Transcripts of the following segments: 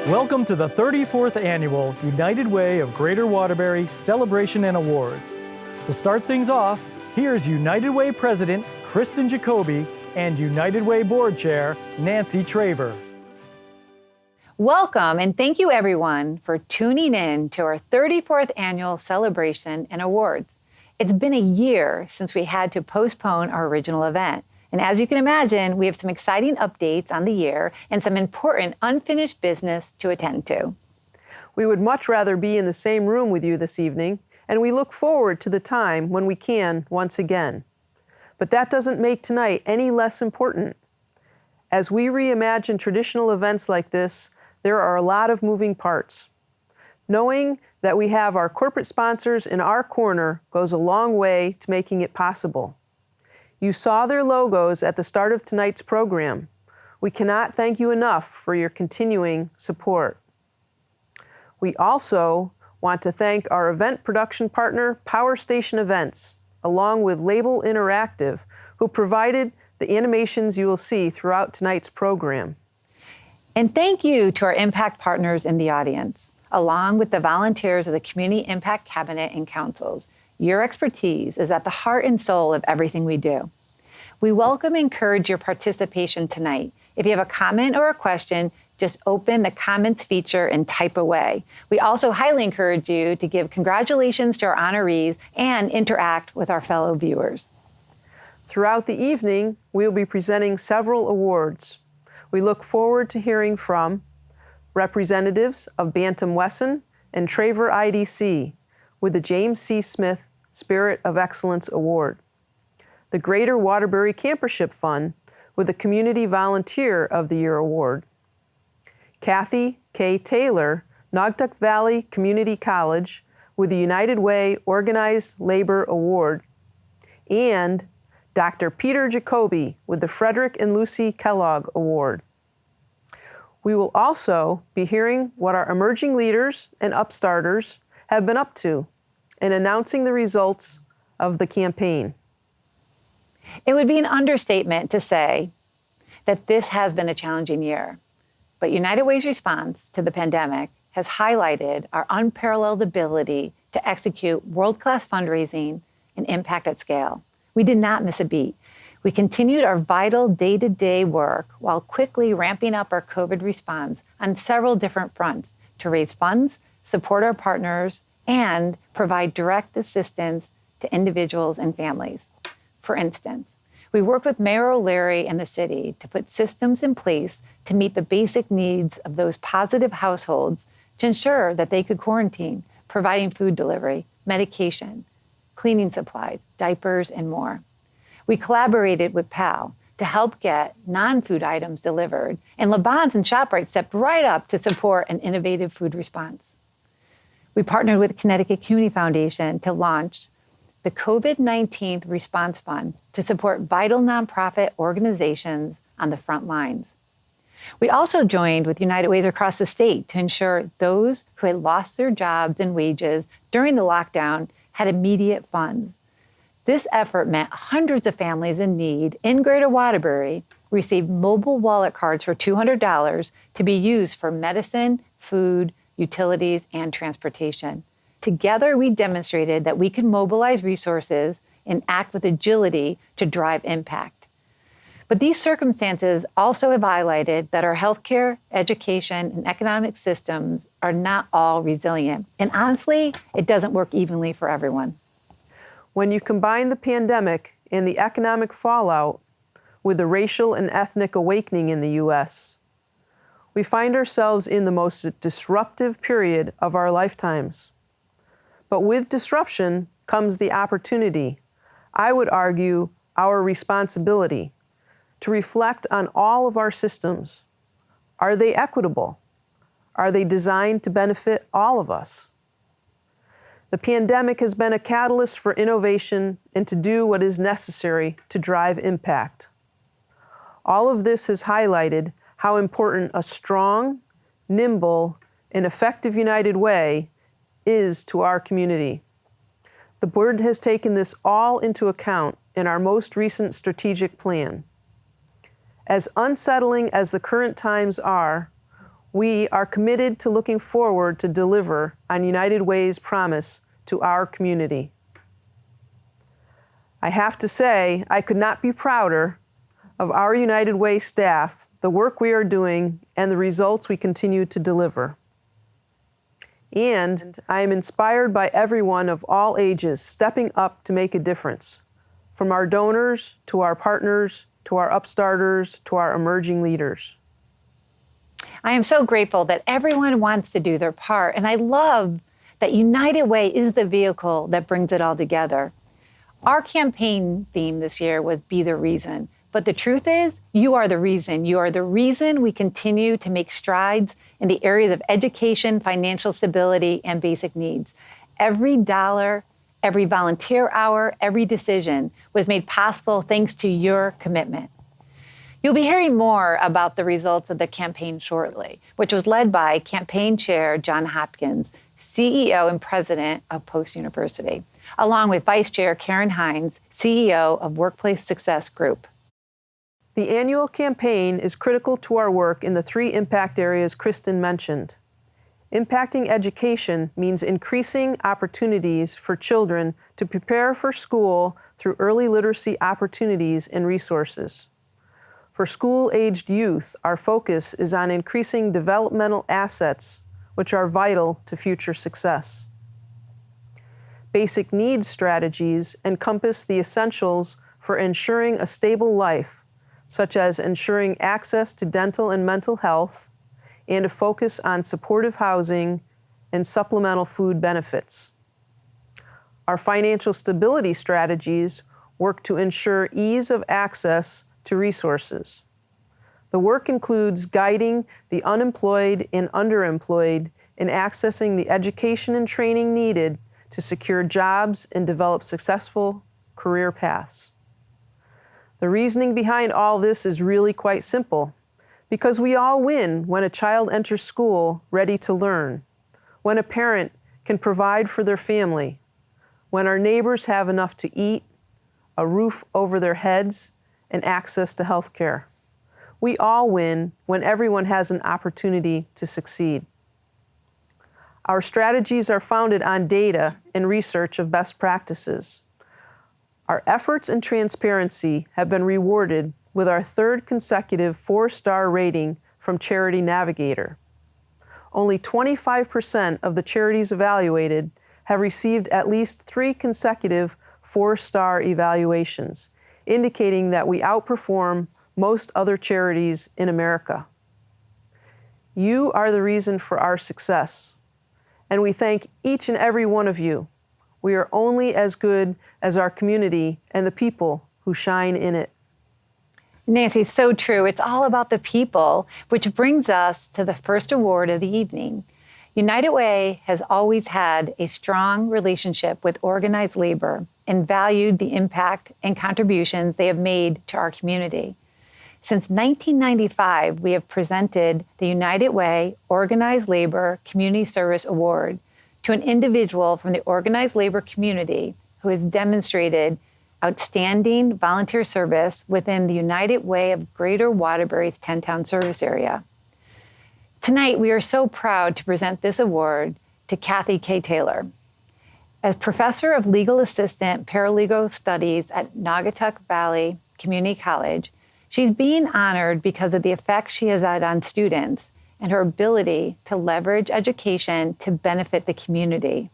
Welcome to the 34th Annual United Way of Greater Waterbury Celebration and Awards. To start things off, here's United Way President Kristen Jacoby and United Way Board Chair Nancy Traver. Welcome and thank you everyone for tuning in to our 34th Annual Celebration and Awards. It's been a year since we had to postpone our original event. And as you can imagine, we have some exciting updates on the year and some important unfinished business to attend to. We would much rather be in the same room with you this evening, and we look forward to the time when we can once again. But that doesn't make tonight any less important. As we reimagine traditional events like this, there are a lot of moving parts. Knowing that we have our corporate sponsors in our corner goes a long way to making it possible. You saw their logos at the start of tonight's program. We cannot thank you enough for your continuing support. We also want to thank our event production partner, Power Station Events, along with Label Interactive, who provided the animations you will see throughout tonight's program. And thank you to our impact partners in the audience, along with the volunteers of the Community Impact Cabinet and Councils. Your expertise is at the heart and soul of everything we do. We welcome and encourage your participation tonight. If you have a comment or a question, just open the comments feature and type away. We also highly encourage you to give congratulations to our honorees and interact with our fellow viewers. Throughout the evening, we will be presenting several awards. We look forward to hearing from representatives of Bantam Wesson and Traver IDC with the James C. Smith Spirit of Excellence Award, the Greater Waterbury Campership Fund with the Community Volunteer of the Year Award, Kathy K. Taylor, Naugatuck Valley Community College with the United Way Organized Labor Award, and Dr. Peter Jacoby with the Frederick and Lucy Kellogg Award. We will also be hearing what our emerging leaders and upstarters have been up to and announcing the results of the campaign. It would be an understatement to say that this has been a challenging year, but United Way's response to the pandemic has highlighted our unparalleled ability to execute world-class fundraising and impact at scale. We did not miss a beat. We continued our vital day-to-day work while quickly ramping up our COVID response on several different fronts to raise funds, support our partners, and provide direct assistance to individuals and families. For instance, we worked with Mayor O'Leary and the city to put systems in place to meet the basic needs of those positive households to ensure that they could quarantine, providing food delivery, medication, cleaning supplies, diapers, and more. We collaborated with PAL to help get non-food items delivered, and LeBon's and ShopRite stepped right up to support an innovative food response. We partnered with Connecticut Community Foundation to launch the COVID-19 Response Fund to support vital nonprofit organizations on the front lines. We also joined with United Ways across the state to ensure those who had lost their jobs and wages during the lockdown had immediate funds. This effort meant hundreds of families in need in Greater Waterbury received mobile wallet cards for $200 to be used for medicine, food, utilities, and transportation. Together, we demonstrated that we can mobilize resources and act with agility to drive impact. But these circumstances also have highlighted that our healthcare, education, and economic systems are not all resilient. And honestly, it doesn't work evenly for everyone. When you combine the pandemic and the economic fallout with the racial and ethnic awakening in the U.S., we find ourselves in the most disruptive period of our lifetimes. But with disruption comes the opportunity, I would argue our responsibility, to reflect on all of our systems. Are they equitable? Are they designed to benefit all of us? The pandemic has been a catalyst for innovation and to do what is necessary to drive impact. All of this has highlighted how important a strong, nimble, and effective United Way is to our community. The board has taken this all into account in our most recent strategic plan. As unsettling as the current times are, we are committed to looking forward to deliver on United Way's promise to our community. I have to say, I could not be prouder of our United Way staff, the work we are doing, and the results we continue to deliver. And I am inspired by everyone of all ages stepping up to make a difference, from our donors to our partners to our upstarters to our emerging leaders. I am so grateful that everyone wants to do their part, and I love that United Way is the vehicle that brings it all together. Our campaign theme this year was Be the Reason, but the truth is, you are the reason. You are the reason we continue to make strides in the areas of education, financial stability, and basic needs. Every dollar, every volunteer hour, every decision was made possible thanks to your commitment. You'll be hearing more about the results of the campaign shortly, which was led by Campaign Chair John Hopkins, CEO and President of Post University, along with Vice Chair Karen Hines, CEO of Workplace Success Group. The annual campaign is critical to our work in the 3 impact areas Kristen mentioned. Impacting education means increasing opportunities for children to prepare for school through early literacy opportunities and resources. For school-aged youth, our focus is on increasing developmental assets, which are vital to future success. Basic needs strategies encompass the essentials for ensuring a stable life, such as ensuring access to dental and mental health, and a focus on supportive housing and supplemental food benefits. Our financial stability strategies work to ensure ease of access to resources. The work includes guiding the unemployed and underemployed in accessing the education and training needed to secure jobs and develop successful career paths. The reasoning behind all this is really quite simple, because we all win when a child enters school ready to learn, when a parent can provide for their family, when our neighbors have enough to eat, a roof over their heads, and access to health care. We all win when everyone has an opportunity to succeed. Our strategies are founded on data and research of best practices. Our efforts and transparency have been rewarded with our 3rd consecutive 4-star rating from Charity Navigator. Only 25% of the charities evaluated have received at least 3 consecutive 4-star evaluations, indicating that we outperform most other charities in America. You are the reason for our success, and we thank each and every one of you. We are only as good as our community and the people who shine in it. Nancy, so true. It's all about the people, which brings us to the first award of the evening. United Way has always had a strong relationship with organized labor and valued the impact and contributions they have made to our community. Since 1995, we have presented the United Way Organized Labor Community Service Award to an individual from the organized labor community who has demonstrated outstanding volunteer service within the United Way of Greater Waterbury's 10-town service area. Tonight, we are so proud to present this award to Kathy K. Taylor. As Professor of Legal Assistant Paralegal Studies at Naugatuck Valley Community College, she's being honored because of the effect she has had on students and her ability to leverage education to benefit the community.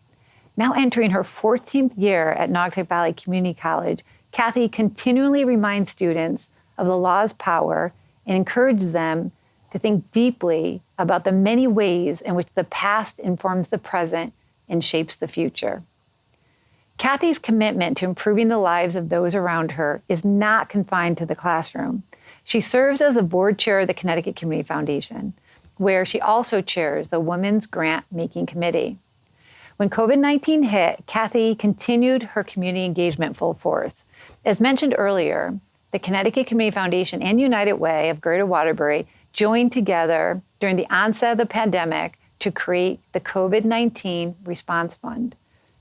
Now entering her 14th year at Naugatuck Valley Community College, Kathy continually reminds students of the law's power and encourages them to think deeply about the many ways in which the past informs the present and shapes the future. Kathy's commitment to improving the lives of those around her is not confined to the classroom. She serves as the board chair of the Connecticut Community Foundation, where she also chairs the Women's Grant Making Committee. When COVID-19 hit, Kathy continued her community engagement full force. As mentioned earlier, the Connecticut Community Foundation and United Way of Greater Waterbury joined together during the onset of the pandemic to create the COVID-19 Response Fund.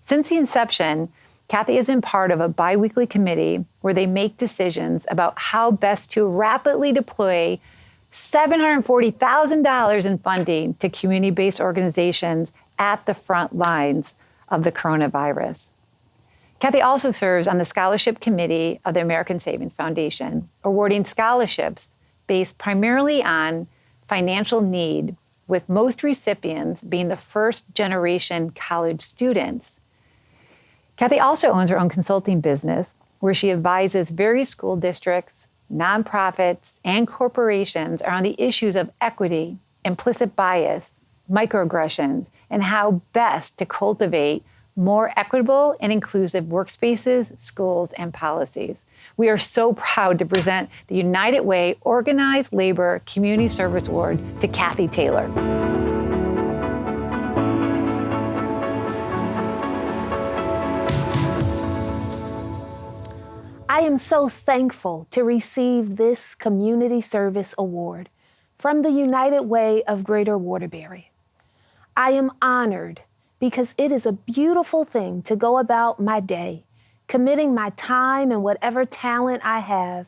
Since the inception, Kathy has been part of a biweekly committee where they make decisions about how best to rapidly deploy $740,000 in funding to community-based organizations at the front lines of the coronavirus. Kathy also serves on the scholarship committee of the American Savings Foundation, awarding scholarships based primarily on financial need, with most recipients being the first-generation college students. Kathy also owns her own consulting business, where she advises various school districts, nonprofits, and corporations around the issues of equity, implicit bias, microaggressions, and how best to cultivate more equitable and inclusive workspaces, schools, and policies. We are so proud to present the United Way Organized Labor Community Service Award to Kathy Taylor. I am so thankful to receive this Community Service Award from the United Way of Greater Waterbury. I am honored because it is a beautiful thing to go about my day, committing my time and whatever talent I have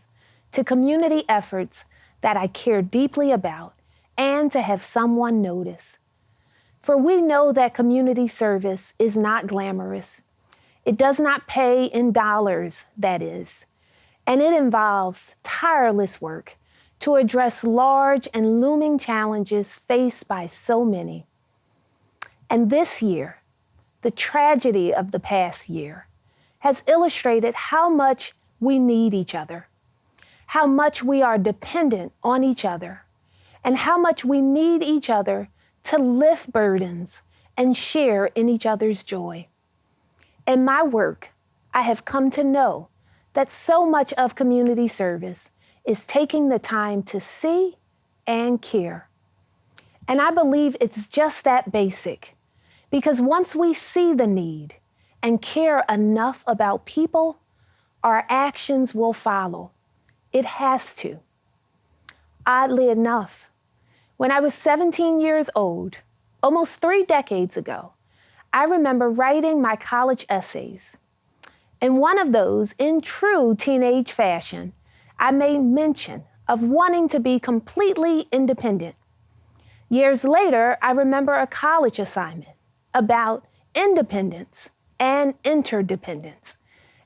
to community efforts that I care deeply about, and to have someone notice. For we know that community service is not glamorous. It does not pay in dollars, that is, and it involves tireless work to address large and looming challenges faced by so many. And this year, the tragedy of the past year, has illustrated how much we need each other, how much we are dependent on each other, and how much we need each other to lift burdens and share in each other's joy. In my work, I have come to know that so much of community service is taking the time to see and care. And I believe it's just that basic, because once we see the need and care enough about people, our actions will follow. It has to. Oddly enough, when I was 17 years old, almost 3 decades ago, I remember writing my college essays. In one of those, in true teenage fashion, I made mention of wanting to be completely independent. Years later, I remember a college assignment about independence and interdependence,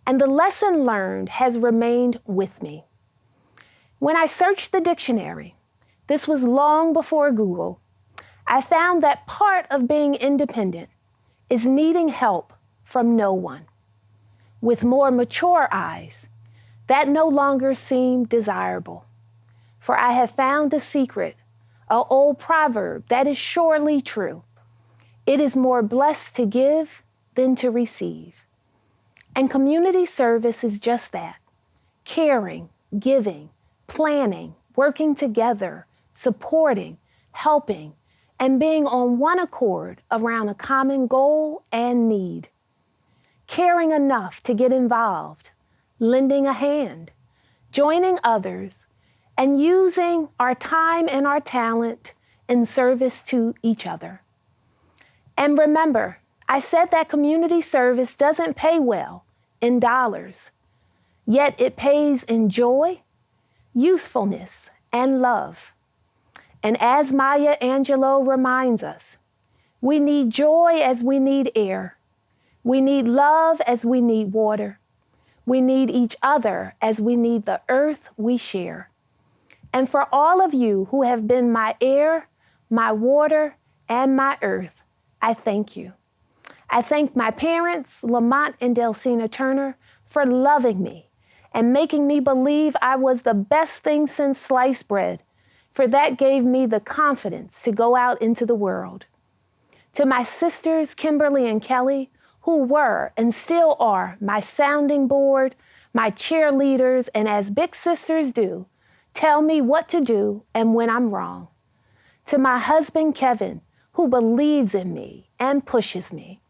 and the lesson learned has remained with me. When I searched the dictionary, this was long before Google, I found that part of being independent is needing help from no one. With more mature eyes, that no longer seemed desirable. For I have found a secret, an old proverb that is surely true. It is more blessed to give than to receive. And community service is just that: caring, giving, planning, working together, supporting, helping, and being on one accord around a common goal and need. Caring enough to get involved, lending a hand, joining others, and using our time and our talent in service to each other. And remember, I said that community service doesn't pay well in dollars, yet it pays in joy, usefulness, and love. And as Maya Angelou reminds us, we need joy as we need air. We need love as we need water. We need each other as we need the earth we share. And for all of you who have been my air, my water, and my earth, I thank you. I thank my parents, Lamont and Delsina Turner, for loving me and making me believe I was the best thing since sliced bread, for that gave me the confidence to go out into the world. To my sisters, Kimberly and Kelly, who were and still are my sounding board, my cheerleaders, and as big sisters do, tell me what to do and when I'm wrong. To my husband, Kevin, who believes in me and pushes me.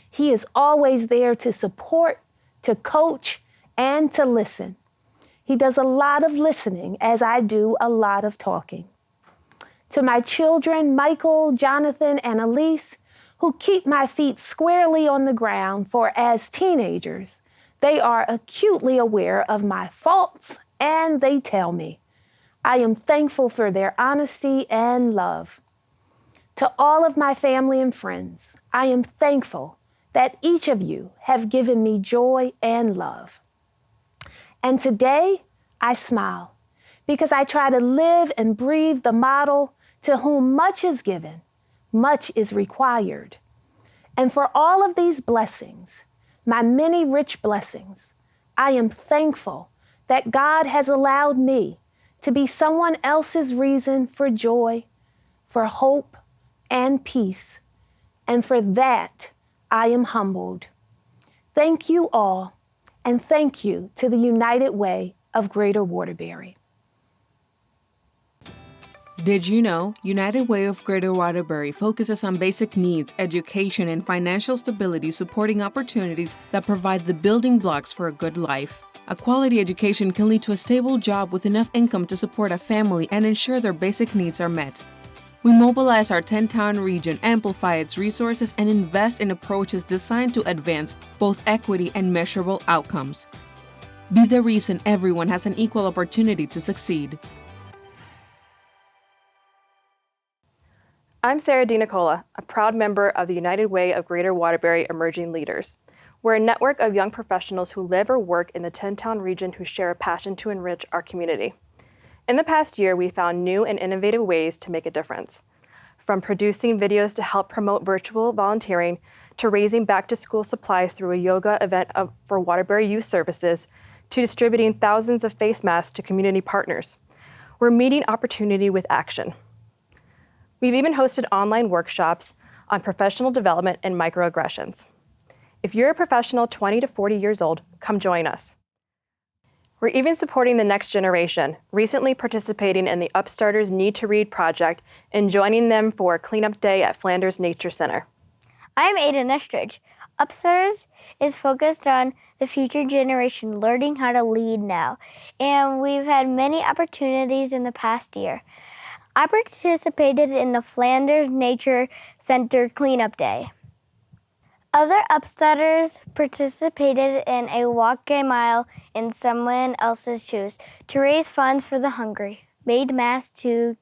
He is always there to support, to coach, and to listen. He does a lot of listening as I do a lot of talking. To my children, Michael, Jonathan, and Elise, who keep my feet squarely on the ground, for as teenagers, they are acutely aware of my faults and they tell me. I am thankful for their honesty and love. To all of my family and friends, I am thankful that each of you have given me joy and love. And today, I smile because I try to live and breathe the model to whom much is given, much is required. And for all of these blessings, my many rich blessings, I am thankful that God has allowed me to be someone else's reason for joy, for hope, and peace. And for that, I am humbled. Thank you all, and thank you to the United Way of Greater Waterbury. Did you know United Way of Greater Waterbury focuses on basic needs, education, and financial stability, supporting opportunities that provide the building blocks for a good life? A quality education can lead to a stable job with enough income to support a family and ensure their basic needs are met. We mobilize our 10-town region, amplify its resources, and invest in approaches designed to advance both equity and measurable outcomes. Be the reason everyone has an equal opportunity to succeed. I'm Sarah DiNicola, a proud member of the United Way of Greater Waterbury Emerging Leaders. We're a network of young professionals who live or work in the 10-town region who share a passion to enrich our community. In the past year, we found new and innovative ways to make a difference. From producing videos to help promote virtual volunteering, to raising back-to-school supplies through a yoga event for Waterbury Youth Services, to distributing thousands of face masks to community partners. We're meeting opportunity with action. We've even hosted online workshops on professional development and microaggressions. If you're a professional 20 to 40 years old, come join us. We're even supporting the next generation, recently participating in the Upstarters Need to Read project and joining them for Cleanup Day at Flanders Nature Center. I'm Aiden Estridge. Upstarters is focused on the future generation learning how to lead now, and we've had many opportunities in the past year. I participated in the Flanders Nature Center Cleanup Day. Other Upstarters participated in a walk a mile in someone else's shoes to raise funds for the hungry, made masks to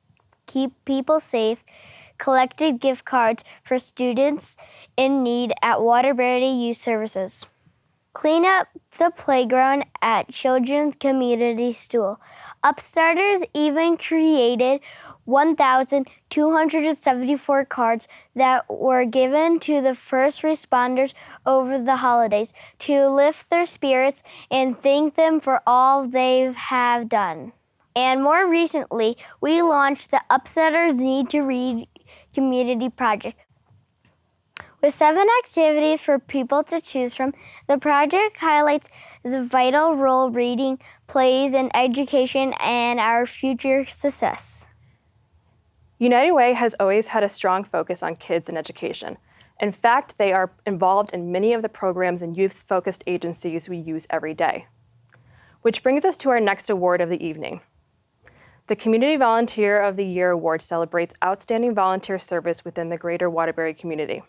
keep people safe, collected gift cards for students in need at Waterbury Youth Services, clean up the playground at Children's Community School. Upstarters even created 1,274 cards that were given to the first responders over the holidays to lift their spirits and thank them for all they have done. And more recently, we launched the Upstarters Need to Read community project. With 7 activities for people to choose from, the project highlights the vital role reading plays in education and our future success. United Way has always had a strong focus on kids and education. In fact, they are involved in many of the programs and youth-focused agencies we use every day. Which brings us to our next award of the evening. The Community Volunteer of the Year Award celebrates outstanding volunteer service within the Greater Waterbury community.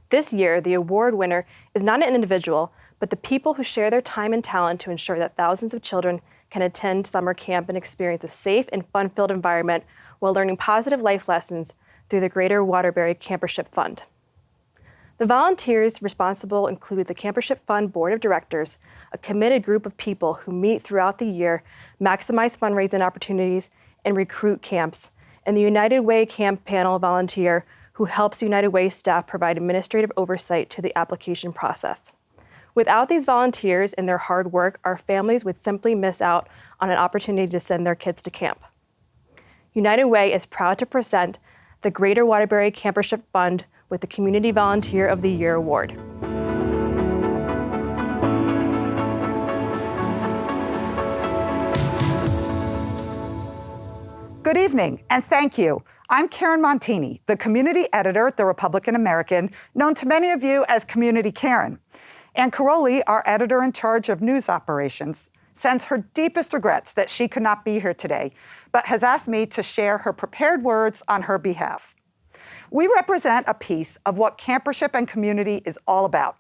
This year, the award winner is not an individual, but the people who share their time and talent to ensure that thousands of children can attend summer camp and experience a safe and fun-filled environment while learning positive life lessons through the Greater Waterbury Campership Fund. The volunteers responsible include the Campership Fund Board of Directors, a committed group of people who meet throughout the year, maximize fundraising opportunities, and recruit camps, and the United Way Camp Panel volunteer who helps United Way staff provide administrative oversight to the application process. Without these volunteers and their hard work, our families would simply miss out on an opportunity to send their kids to camp. United Way is proud to present the Greater Waterbury Campership Fund with the Community Volunteer of the Year Award. Good evening, and thank you. I'm Karen Montini, the community editor at The Republican American, known to many of you as Community Karen. Ann Caroli, our editor in charge of news operations, sends her deepest regrets that she could not be here today, but has asked me to share her prepared words on her behalf. We represent a piece of what campership and community is all about.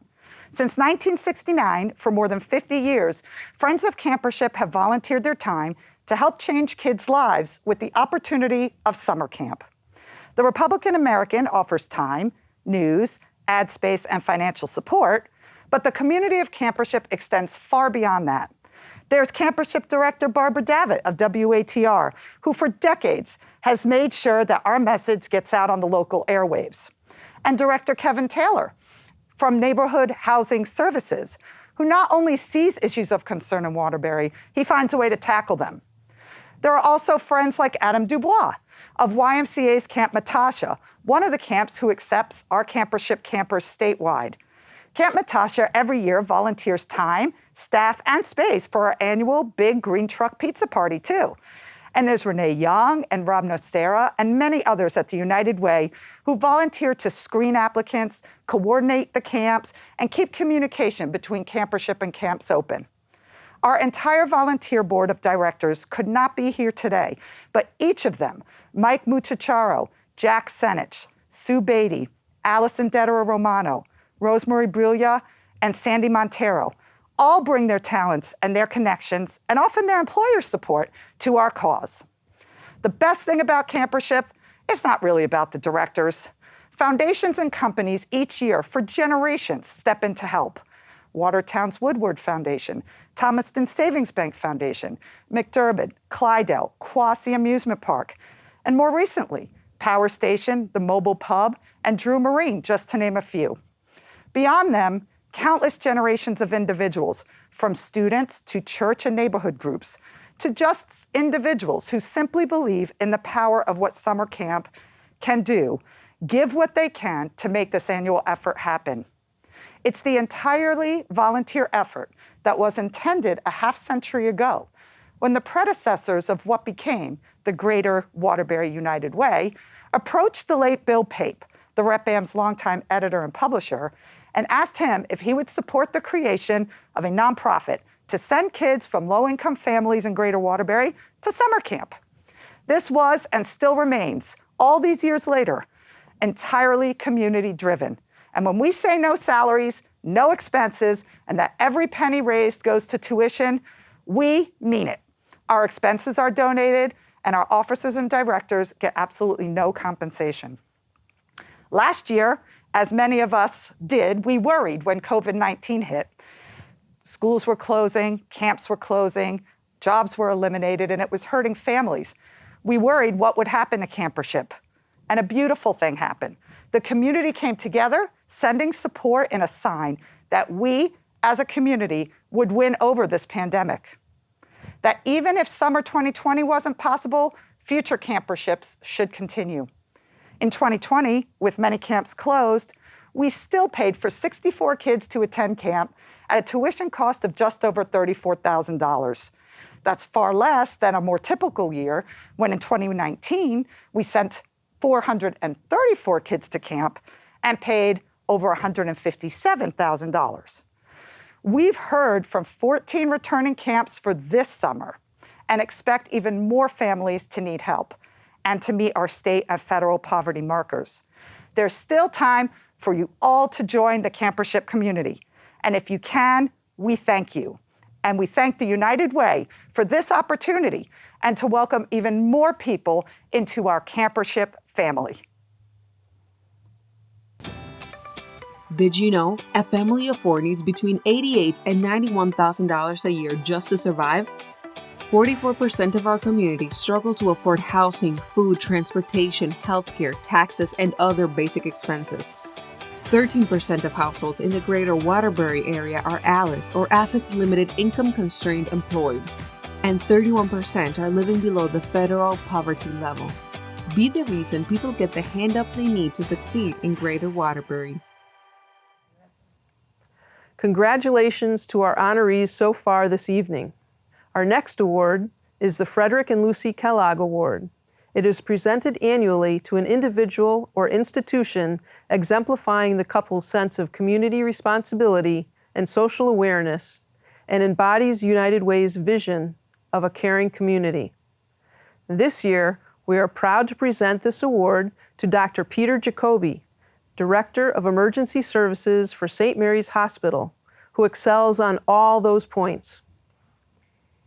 Since 1969, for more than 50 years, Friends of Campership have volunteered their time, to help change kids' lives with the opportunity of summer camp. The Republican American offers time, news, ad space, and financial support, but the community of campership extends far beyond that. There's Campership Director Barbara Davitt of WATR, who for decades has made sure that our message gets out on the local airwaves. And Director Kevin Taylor from Neighborhood Housing Services, who not only sees issues of concern in Waterbury, he finds a way to tackle them. There are also friends like Adam Dubois of YMCA's Camp Natasha, one of the camps who accepts our campership campers statewide. Camp Natasha every year volunteers time, staff, and space for our annual Big Green Truck Pizza Party, too. And there's Renee Young and Rob Nocera and many others at the United Way who volunteer to screen applicants, coordinate the camps, and keep communication between campership and camps open. Our entire volunteer board of directors could not be here today, but each of them, Mike Muchacharo, Jack Senich, Sue Beatty, Allison Dedera Romano, Rosemary Bruglia, and Sandy Montero, all bring their talents and their connections, and often their employer support, to our cause. The best thing about campership is not really about the directors. Foundations and companies each year for generations step in to help. Watertown's Woodward Foundation, Thomaston Savings Bank Foundation, McDermott, Clydell, Quasi Amusement Park, and more recently, Power Station, the Mobile Pub, and Drew Marine, just to name a few. Beyond them, countless generations of individuals, from students to church and neighborhood groups, to just individuals who simply believe in the power of what summer camp can do, give what they can to make this annual effort happen. It's the entirely volunteer effort that was intended a half-century ago, when the predecessors of what became the Greater Waterbury United Way approached the late Bill Pape, the Rep-Am's longtime editor and publisher, and asked him if he would support the creation of a nonprofit to send kids from low-income families in Greater Waterbury to summer camp. This was, and still remains, all these years later, entirely community-driven. And when we say no salaries, no expenses, and that every penny raised goes to tuition, we mean it. Our expenses are donated, and our officers and directors get absolutely no compensation. Last year, as many of us did, we worried when COVID-19 hit. Schools were closing, camps were closing, jobs were eliminated, and it was hurting families. We worried what would happen to campership. And a beautiful thing happened. The community came together, sending support in a sign that we, as a community, would win over this pandemic. That even if summer 2020 wasn't possible, future camperships should continue. In 2020, with many camps closed, we still paid for 64 kids to attend camp at a tuition cost of just over $34,000. That's far less than a more typical year, when in 2019, we sent 434 kids to camp and paid over $157,000. We've heard from 14 returning camps for this summer and expect even more families to need help and to meet our state and federal poverty markers. There's still time for you all to join the campership community. And if you can, we thank you. And we thank the United Way for this opportunity and to welcome even more people into our campership family. Did you know a family of four needs between $88,000 and $91,000 a year just to survive? 44% of our community struggle to afford housing, food, transportation, healthcare, taxes, and other basic expenses. 13% of households in the Greater Waterbury area are ALICE, or Assets Limited Income Constrained Employed, and 31% are living below the federal poverty level. Be the reason people get the hand up they need to succeed in Greater Waterbury. Congratulations to our honorees so far this evening. Our next award is the Frederick and Lucy Kellogg Award. It is presented annually to an individual or institution exemplifying the couple's sense of community responsibility and social awareness, and embodies United Way's vision of a caring community. This year, we are proud to present this award to Dr. Peter Jacoby, Director of Emergency Services for St. Mary's Hospital, who excels on all those points.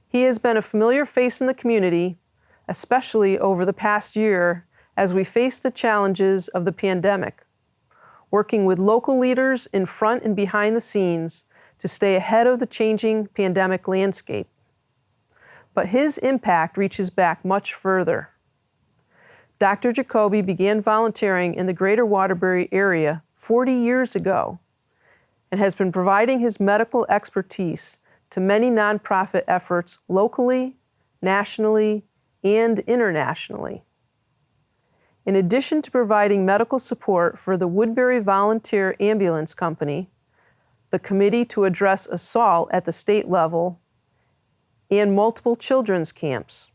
He has been a familiar face in the community, especially over the past year as we face the challenges of the pandemic, working with local leaders in front and behind the scenes to stay ahead of the changing pandemic landscape. But his impact reaches back much further. Dr. Jacoby began volunteering in the greater Waterbury area 40 years ago and has been providing his medical expertise to many nonprofit efforts locally, nationally, and internationally. In addition to providing medical support for the Woodbury Volunteer Ambulance Company, the Committee to Address Assault at the state level, and multiple children's camps,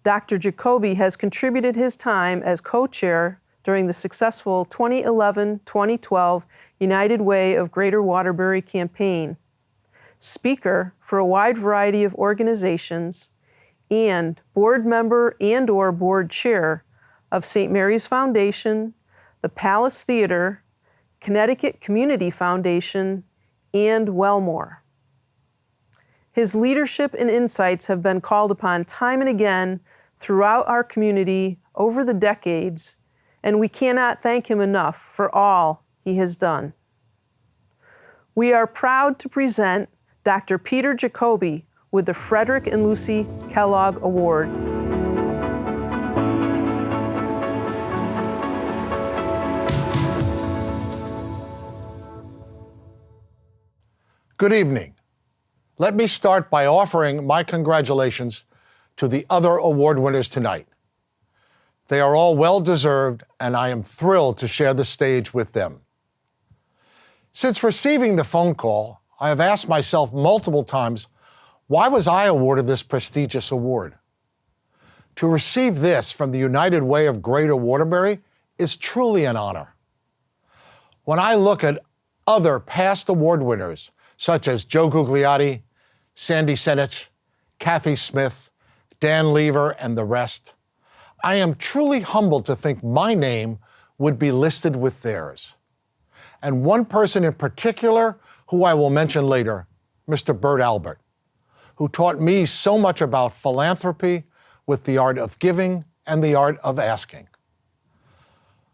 Dr. Jacoby has contributed his time as co-chair during the successful 2011-2012 United Way of Greater Waterbury campaign, speaker for a wide variety of organizations, and board member and/or board chair of St. Mary's Foundation, the Palace Theater, Connecticut Community Foundation, and Wellmore. His leadership and insights have been called upon time and again throughout our community over the decades, and we cannot thank him enough for all he has done. We are proud to present Dr. Peter Jacoby with the Frederick and Lucy Kellogg Award. Good evening. Let me start by offering my congratulations to the other award winners tonight. They are all well-deserved, and I am thrilled to share the stage with them. Since receiving the phone call, I have asked myself multiple times, why was I awarded this prestigious award? To receive this from the United Way of Greater Waterbury is truly an honor. When I look at other past award winners, such as Joe Gugliotti, Sandy Senich, Kathy Smith, Dan Lever, and the rest, I am truly humbled to think my name would be listed with theirs. And one person in particular, who I will mention later, Mr. Bert Albert, who taught me so much about philanthropy with the art of giving and the art of asking.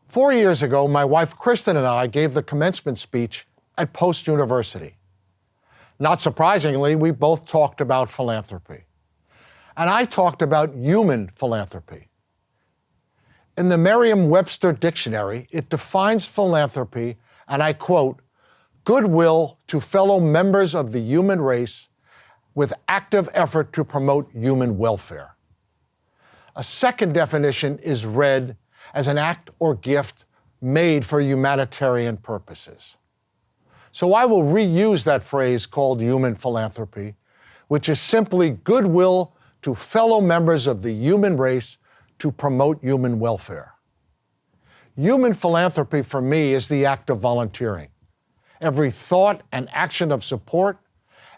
4 years ago, my wife Kristen and I gave the commencement speech at Post University. Not surprisingly, we both talked about philanthropy. And I talked about human philanthropy. In the Merriam-Webster dictionary, it defines philanthropy, and I quote, goodwill to fellow members of the human race with active effort to promote human welfare. A second definition is read as an act or gift made for humanitarian purposes. So I will reuse that phrase called human philanthropy, which is simply goodwill to fellow members of the human race to promote human welfare. Human philanthropy for me is the act of volunteering. Every thought and action of support,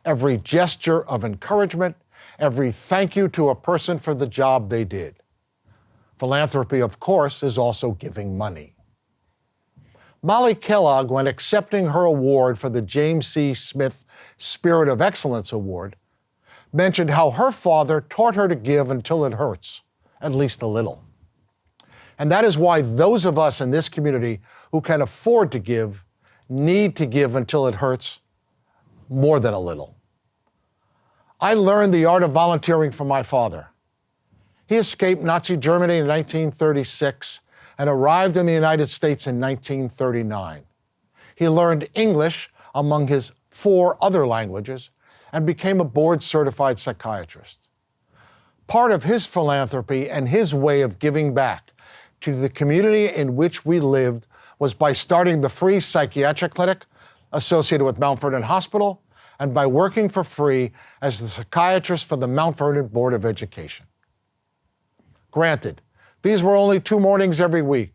every gesture of encouragement, every thank you to a person for the job they did. Philanthropy, of course, is also giving money. Molly Kellogg, when accepting her award for the James C. Smith Spirit of Excellence Award, mentioned how her father taught her to give until it hurts, at least a little. And that is why those of us in this community who can afford to give need to give until it hurts more than a little. I learned the art of volunteering from my father. He escaped Nazi Germany in 1936 and arrived in the United States in 1939. He learned English among his 4 other languages and became a board-certified psychiatrist. Part of his philanthropy and his way of giving back to the community in which we lived was by starting the free psychiatric clinic associated with Mount Vernon Hospital and by working for free as the psychiatrist for the Mount Vernon Board of Education. Granted, these were only 2 mornings every week,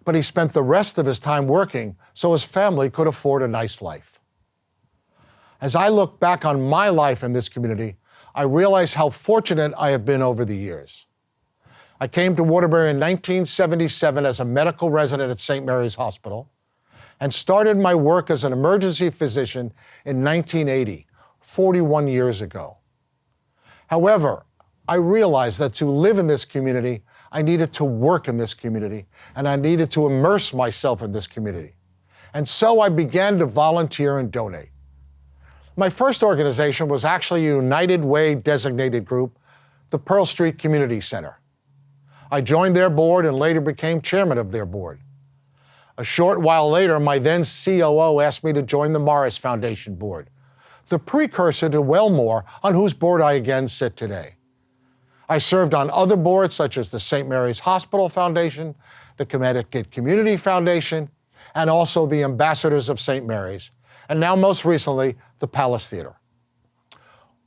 but he spent the rest of his time working so his family could afford a nice life. As I look back on my life in this community, I realize how fortunate I have been over the years. I came to Waterbury in 1977 as a medical resident at St. Mary's Hospital and started my work as an emergency physician in 1980, 41 years ago. However, I realized that to live in this community, I needed to work in this community, and I needed to immerse myself in this community. And so I began to volunteer and donate. My first organization was actually a United Way designated group, the Pearl Street Community Center. I joined their board and later became chairman of their board. A short while later, my then COO asked me to join the Morris Foundation board, the precursor to Wellmore, on whose board I again sit today. I served on other boards such as the St. Mary's Hospital Foundation, the Connecticut Community Foundation, and also the Ambassadors of St. Mary's, and now most recently, the Palace Theater.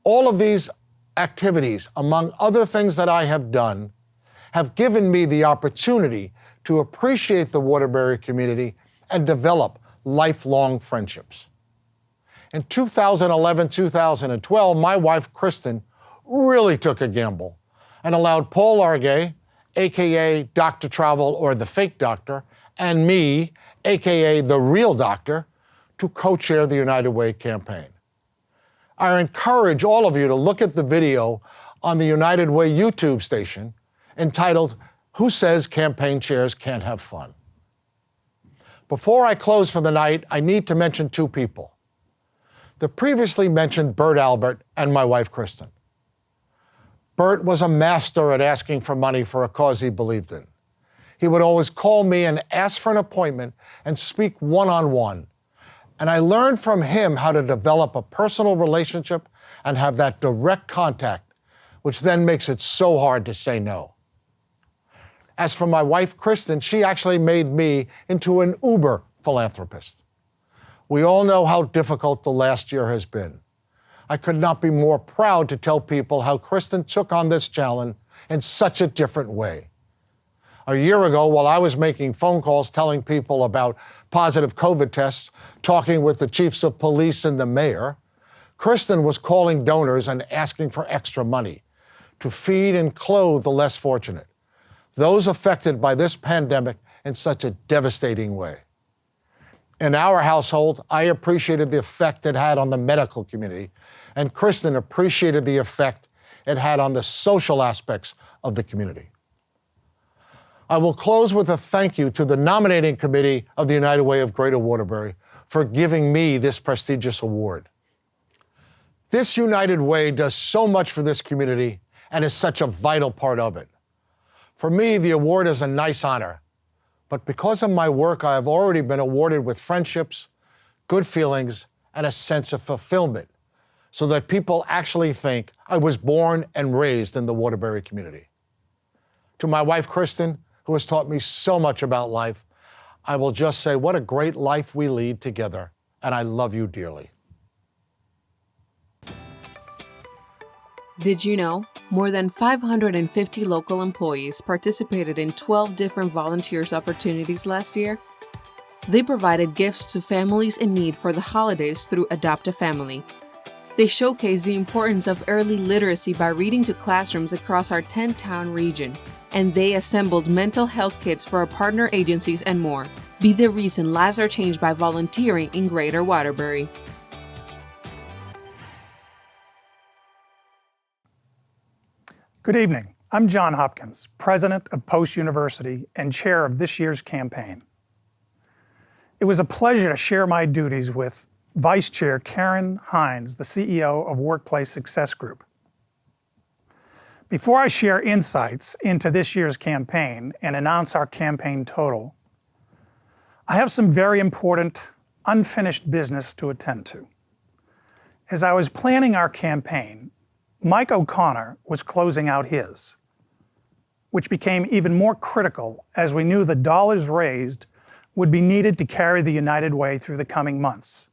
All of these activities, among other things that I have done, have given me the opportunity to appreciate the Waterbury community and develop lifelong friendships. In 2011-2012, my wife, Kristen, really took a gamble and allowed Paul Argay, AKA Dr. Travel or the Fake Doctor, and me, AKA the Real Doctor, to co-chair the United Way campaign. I encourage all of you to look at the video on the United Way YouTube station entitled, "Who Says Campaign Chairs Can't Have Fun?" Before I close for the night, I need to mention two people. The previously mentioned Bert Albert and my wife, Kristen. Bert was a master at asking for money for a cause he believed in. He would always call me and ask for an appointment and speak one-on-one. And I learned from him how to develop a personal relationship and have that direct contact, which then makes it so hard to say no. As for my wife, Kristen, she actually made me into an uber philanthropist. We all know how difficult the last year has been. I could not be more proud to tell people how Kristen took on this challenge in such a different way. A year ago, while I was making phone calls telling people about positive COVID tests, talking with the chiefs of police and the mayor, Kristen was calling donors and asking for extra money to feed and clothe the less fortunate, those affected by this pandemic in such a devastating way. In our household, I appreciated the effect it had on the medical community, and Kristen appreciated the effect it had on the social aspects of the community. I will close with a thank you to the nominating committee of the United Way of Greater Waterbury for giving me this prestigious award. This United Way does so much for this community and is such a vital part of it. For me, the award is a nice honor, but because of my work, I have already been awarded with friendships, good feelings, and a sense of fulfillment, so that people actually think I was born and raised in the Waterbury community. To my wife, Kristen, who has taught me so much about life, I will just say what a great life we lead together, and I love you dearly. Did you know? More than 550 local employees participated in 12 different volunteers opportunities last year. They provided gifts to families in need for the holidays through Adopt a Family. They showcased the importance of early literacy by reading to classrooms across our 10-town region. And they assembled mental health kits for our partner agencies and more. Be the reason lives are changed by volunteering in Greater Waterbury. Good evening. I'm John Hopkins, president of Post University and chair of this year's campaign. It was a pleasure to share my duties with Vice Chair Karen Hines, the CEO of Workplace Success Group. Before I share insights into this year's campaign and announce our campaign total, I have some very important unfinished business to attend to. As I was planning our campaign, Mike O'Connor was closing out his, which became even more critical as we knew the dollars raised would be needed to carry the United Way through the coming months,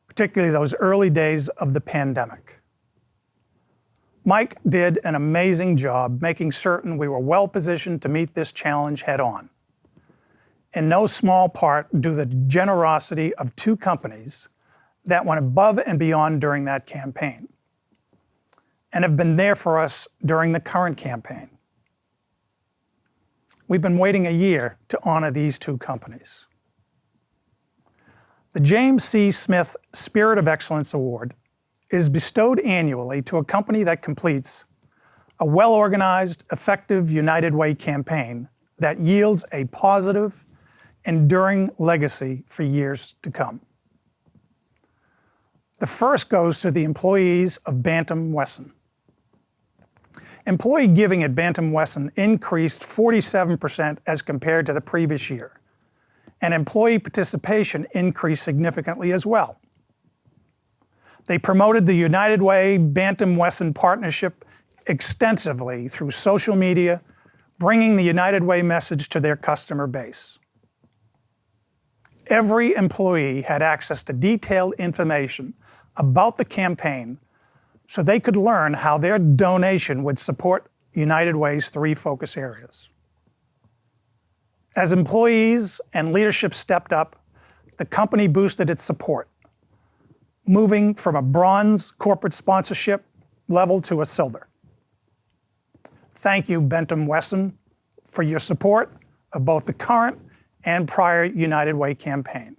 particularly those early days of the pandemic. Mike did an amazing job making certain we were well positioned to meet this challenge head on, in no small part due to the generosity of two companies that went above and beyond during that campaign and have been there for us during the current campaign. We've been waiting a year to honor these two companies. The James C. Smith Spirit of Excellence Award is bestowed annually to a company that completes a well-organized, effective United Way campaign that yields a positive, enduring legacy for years to come. The first goes to the employees of Bantam Wesson. Employee giving at Bantam Wesson increased 47% as compared to the previous year, and employee participation increased significantly as well. They promoted the United Way Bantam Wesson partnership extensively through social media, bringing the United Way message to their customer base. Every employee had access to detailed information about the campaign so they could learn how their donation would support United Way's 3 focus areas. As employees and leadership stepped up, the company boosted its support, moving from a bronze corporate sponsorship level to a silver. Thank you, Bantam Wesson, for your support of both the current and prior United Way campaign.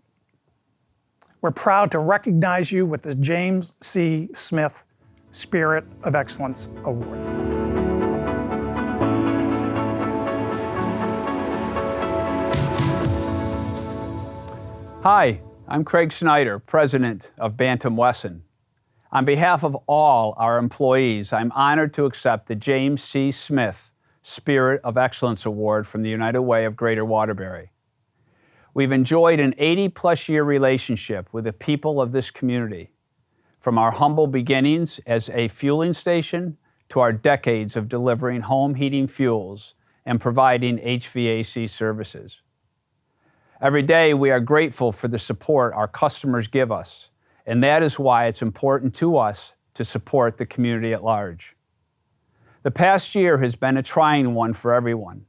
We're proud to recognize you with the James C. Smith Spirit of Excellence Award. Hi, I'm Craig Snyder, President of Bantam Wesson. On behalf of all our employees, I'm honored to accept the James C. Smith Spirit of Excellence Award from the United Way of Greater Waterbury. We've enjoyed an 80-plus year relationship with the people of this community, from our humble beginnings as a fueling station to our decades of delivering home heating fuels and providing HVAC services. Every day, we are grateful for the support our customers give us, and that is why it's important to us to support the community at large. The past year has been a trying one for everyone,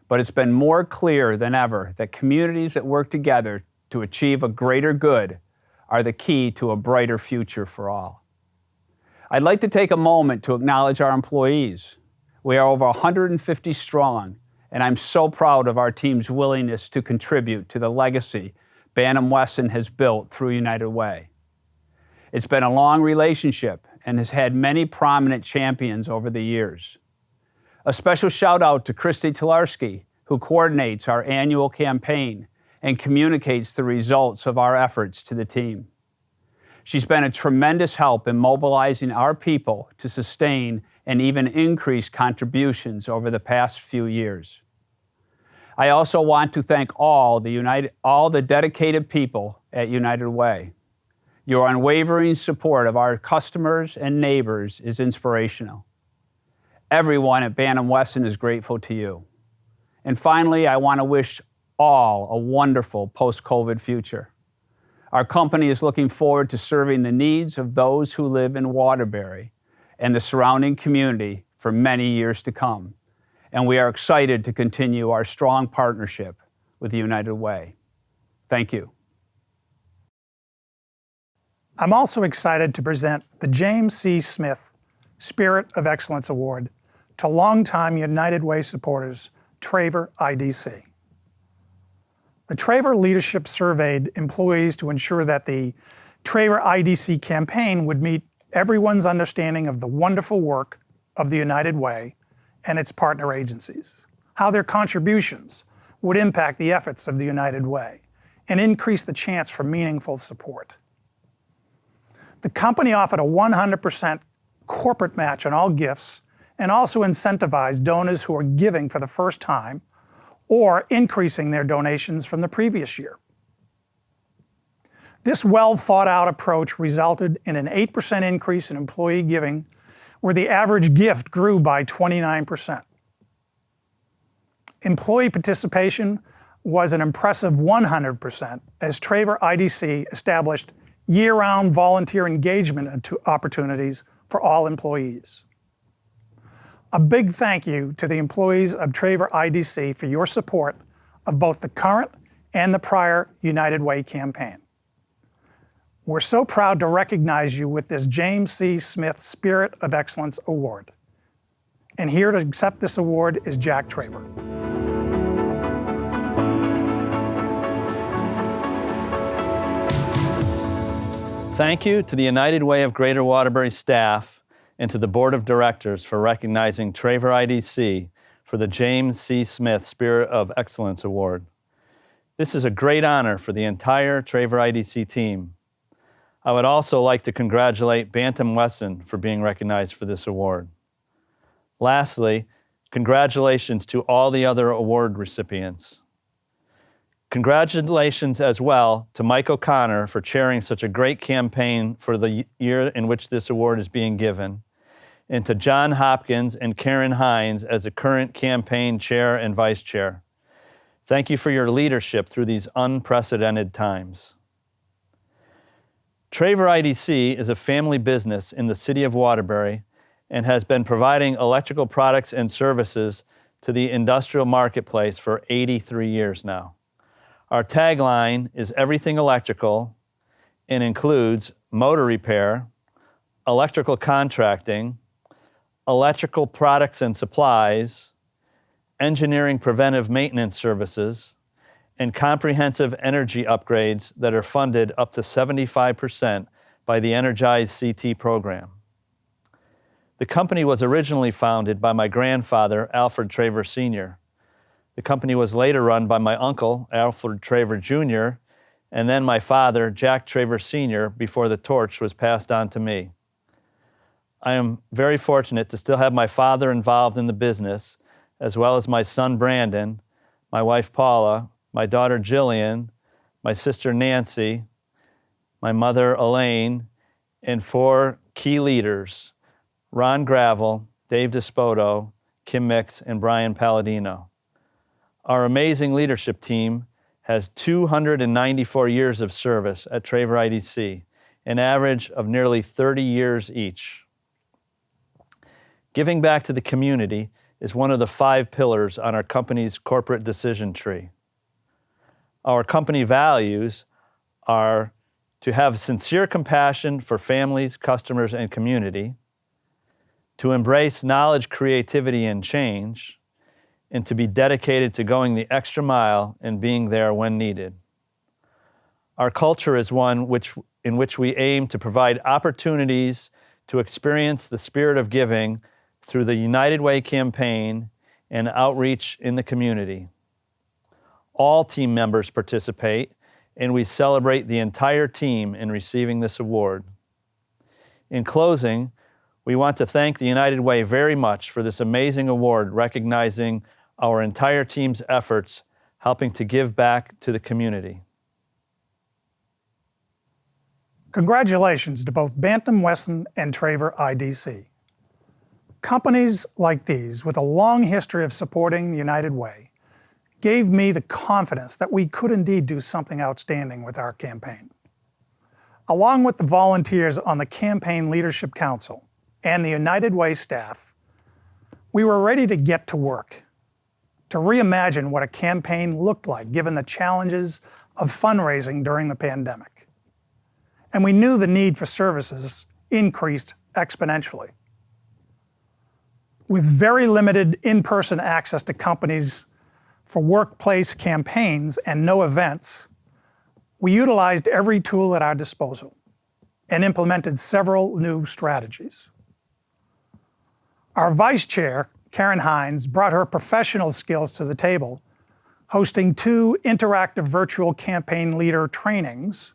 but it's been more clear than ever that communities that work together to achieve a greater good are the key to a brighter future for all. I'd like to take a moment to acknowledge our employees. We are over 150 strong, and I'm so proud of our team's willingness to contribute to the legacy Bantam Wesson has built through United Way. It's been a long relationship and has had many prominent champions over the years. A special shout out to Christy Tolarski, who coordinates our annual campaign and communicates the results of our efforts to the team. She's been a tremendous help in mobilizing our people to sustain and even increase contributions over the past few years. I also want to thank all the dedicated people at United Way. Your unwavering support of our customers and neighbors is inspirational. Everyone at Bantam Wesson is grateful to you. And finally, I want to wish all a wonderful post-COVID future. Our company is looking forward to serving the needs of those who live in Waterbury and the surrounding community for many years to come. And we are excited to continue our strong partnership with the United Way. Thank you. I'm also excited to present the James C. Smith Spirit of Excellence Award to longtime United Way supporters, Traver IDC. The Traver leadership surveyed employees to ensure that the Traver IDC campaign would meet everyone's understanding of the wonderful work of the United Way and its partner agencies, how their contributions would impact the efforts of the United Way and increase the chance for meaningful support. The company offered a 100% corporate match on all gifts and also incentivized donors who are giving for the first time or increasing their donations from the previous year. This well-thought-out approach resulted in an 8% increase in employee giving, where the average gift grew by 29%. Employee participation was an impressive 100% as Traver IDC established year-round volunteer engagement opportunities for all employees. A big thank you to the employees of Traver IDC for your support of both the current and the prior United Way campaign. We're so proud to recognize you with this James C. Smith Spirit of Excellence Award. And here to accept this award is Jack Traver. Thank you to the United Way of Greater Waterbury staff and to the Board of Directors for recognizing Traver IDC for the James C. Smith Spirit of Excellence Award. This is a great honor for the entire Traver IDC team. I would also like to congratulate Bantam Wesson for being recognized for this award. Lastly, congratulations to all the other award recipients. Congratulations as well to Mike O'Connor for chairing such a great campaign for the year in which this award is being given, and to John Hopkins and Karen Hines as the current campaign chair and vice chair. Thank you for your leadership through these unprecedented times. Traver IDC is a family business in the city of Waterbury and has been providing electrical products and services to the industrial marketplace for 83 years now. Our tagline is everything electrical and includes motor repair, electrical contracting, electrical products and supplies, engineering preventive maintenance services, and comprehensive energy upgrades that are funded up to 75% by the Energize CT program. The company was originally founded by my grandfather, Alfred Traver Sr. The company was later run by my uncle, Alfred Traver Jr., and then my father, Jack Traver Sr., before the torch was passed on to me. I am very fortunate to still have my father involved in the business, as well as my son, Brandon, my wife, Paula, my daughter, Jillian, my sister, Nancy, my mother, Elaine, and 4 key leaders, Ron Gravel, Dave Despoto, Kim Mix, and Brian Palladino. Our amazing leadership team has 294 years of service at Traver IDC, an average of nearly 30 years each. Giving back to the community is one of the 5 pillars on our company's corporate decision tree. Our company values are to have sincere compassion for families, customers, and community, to embrace knowledge, creativity, and change, and to be dedicated to going the extra mile and being there when needed. Our culture is one in which we aim to provide opportunities to experience the spirit of giving through the United Way campaign and outreach in the community. All team members participate, and we celebrate the entire team in receiving this award. In closing, we want to thank the United Way very much for this amazing award recognizing our entire team's efforts helping to give back to the community. Congratulations to both Bantam Wesson and Traver IDC. Companies like these, with a long history of supporting the United Way, gave me the confidence that we could indeed do something outstanding with our campaign. Along with the volunteers on the Campaign Leadership Council and the United Way staff, we were ready to get to work, to reimagine what a campaign looked like given the challenges of fundraising during the pandemic. And we knew the need for services increased exponentially. With very limited in-person access to companies for workplace campaigns and no events, we utilized every tool at our disposal and implemented several new strategies. Our vice chair, Karen Hines, brought her professional skills to the table, hosting 2 interactive virtual campaign leader trainings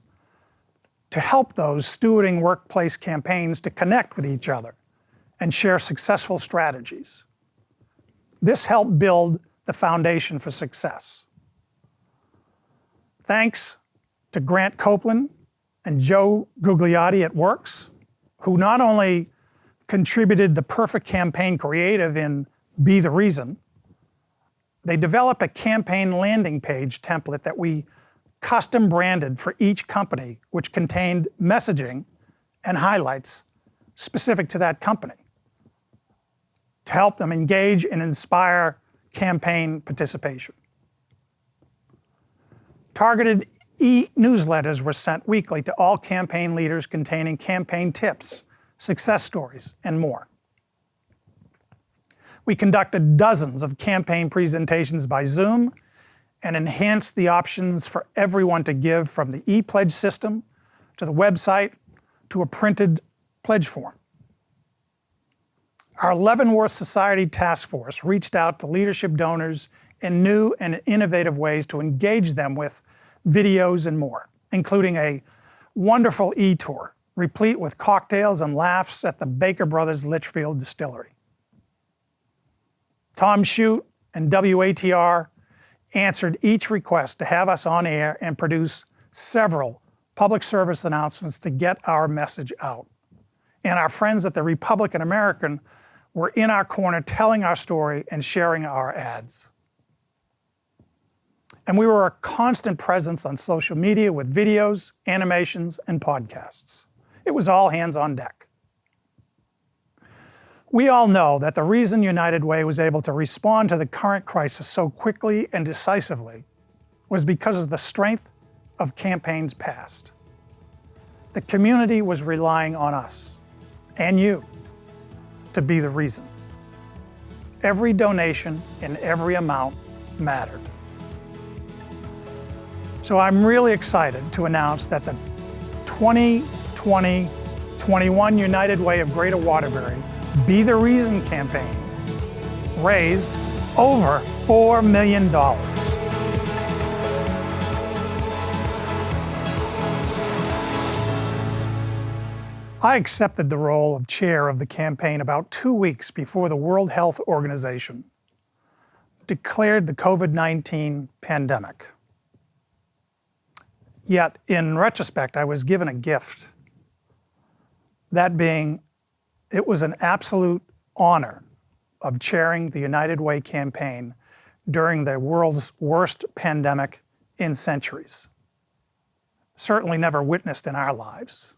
to help those stewarding workplace campaigns to connect with each other and share successful strategies. This helped build the foundation for success. Thanks to Grant Copeland and Joe Gugliotti at Works, who not only contributed the perfect campaign creative in Be the Reason, they developed a campaign landing page template that we custom branded for each company, which contained messaging and highlights specific to that company to help them engage and inspire campaign participation. Targeted e-newsletters were sent weekly to all campaign leaders containing campaign tips, success stories, and more. We conducted dozens of campaign presentations by Zoom and enhanced the options for everyone to give, from the e-pledge system to the website to a printed pledge form. Our Leavenworth Society Task Force reached out to leadership donors in new and innovative ways to engage them with videos and more, including a wonderful e-tour, replete with cocktails and laughs at the Baker Brothers Litchfield Distillery. Tom Shute and WATR answered each request to have us on air and produce several public service announcements to get our message out. And our friends at the Republican American were in our corner telling our story and sharing our ads. And we were a constant presence on social media with videos, animations, and podcasts. It was all hands on deck. We all know that the reason United Way was able to respond to the current crisis so quickly and decisively was because of the strength of campaigns past. The community was relying on us and you to be the reason. Every donation and every amount mattered. So I'm really excited to announce that the 2020-21 United Way of Greater Waterbury Be the Reason campaign raised over $4 million. I accepted the role of chair of the campaign about 2 weeks before the World Health Organization declared the COVID-19 pandemic. Yet, in retrospect, I was given a gift. That being, it was an absolute honor of chairing the United Way campaign during the world's worst pandemic in centuries. Certainly never witnessed in our lives.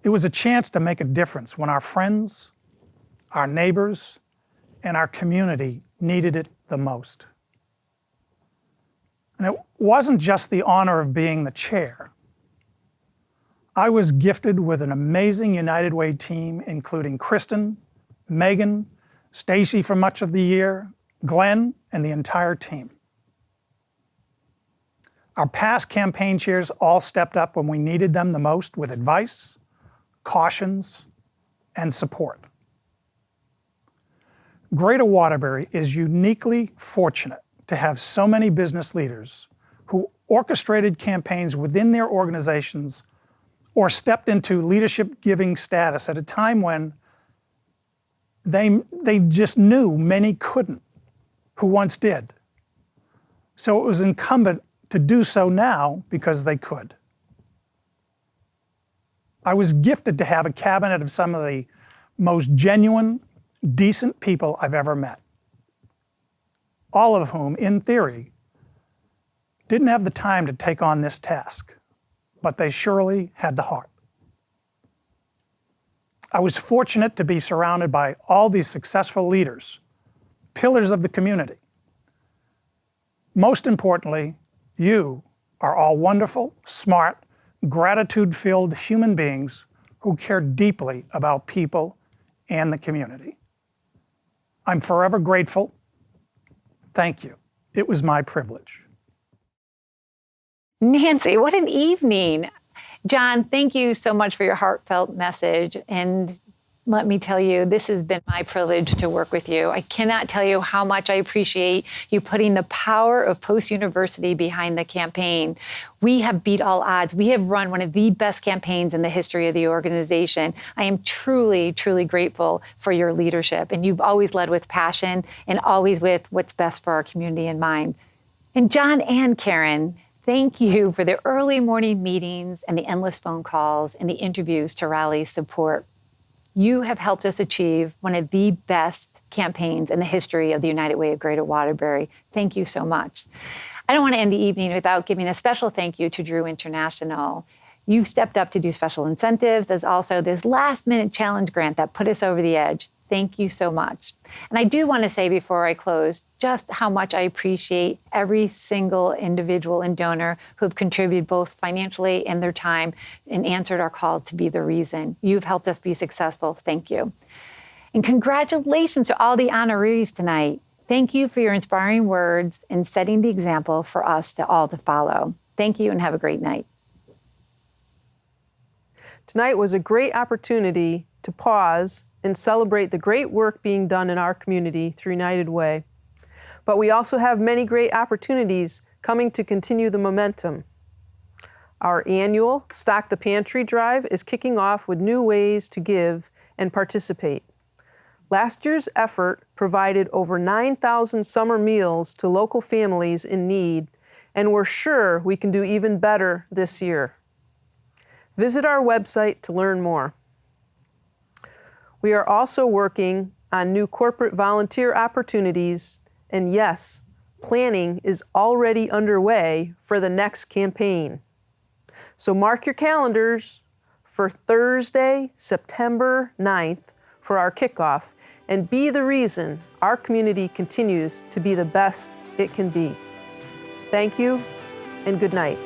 It was a chance to make a difference when our friends, our neighbors, and our community needed it the most. And it wasn't just the honor of being the chair. I was gifted with an amazing United Way team, including Kristen, Megan, Stacy for much of the year, Glenn, and the entire team. Our past campaign chairs all stepped up when we needed them the most with advice, cautions, and support. Greater Waterbury is uniquely fortunate to have so many business leaders who orchestrated campaigns within their organizations or stepped into leadership giving status at a time when they just knew many couldn't, who once did. So it was incumbent to do so now because they could. I was gifted to have a cabinet of some of the most genuine, decent people I've ever met. All of whom, in theory, didn't have the time to take on this task, but they surely had the heart. I was fortunate to be surrounded by all these successful leaders, pillars of the community. Most importantly, you are all wonderful, smart, gratitude-filled human beings who care deeply about people and the community. I'm forever grateful. Thank you. It was my privilege. Nancy, what an evening. John, thank you so much for your heartfelt message. And let me tell you, this has been my privilege to work with you. I cannot tell you how much I appreciate you putting the power of post-university behind the campaign. We have beat all odds. We have run one of the best campaigns in the history of the organization. I am truly, truly grateful for your leadership. And you've always led with passion and always with what's best for our community in mind. And John and Karen, thank you for the early morning meetings and the endless phone calls and the interviews to rally support. You have helped us achieve one of the best campaigns in the history of the United Way of Greater Waterbury. Thank you so much. I don't want to end the evening without giving a special thank you to Drew International. You've stepped up to do special incentives. There's also this last-minute challenge grant that put us over the edge. Thank you so much. And I do want to say before I close just how much I appreciate every single individual and donor who've contributed both financially and their time and answered our call to be the reason. You've helped us be successful. Thank you. And congratulations to all the honorees tonight. Thank you for your inspiring words and setting the example for us to all to follow. Thank you and have a great night. Tonight was a great opportunity to pause and celebrate the great work being done in our community through United Way. But we also have many great opportunities coming to continue the momentum. Our annual Stock the Pantry drive is kicking off with new ways to give and participate. Last year's effort provided over 9,000 summer meals to local families in need, and we're sure we can do even better this year. Visit our website to learn more. We are also working on new corporate volunteer opportunities, and yes, planning is already underway for the next campaign. So mark your calendars for Thursday, September 9th for our kickoff, and be the reason our community continues to be the best it can be. Thank you, and good night.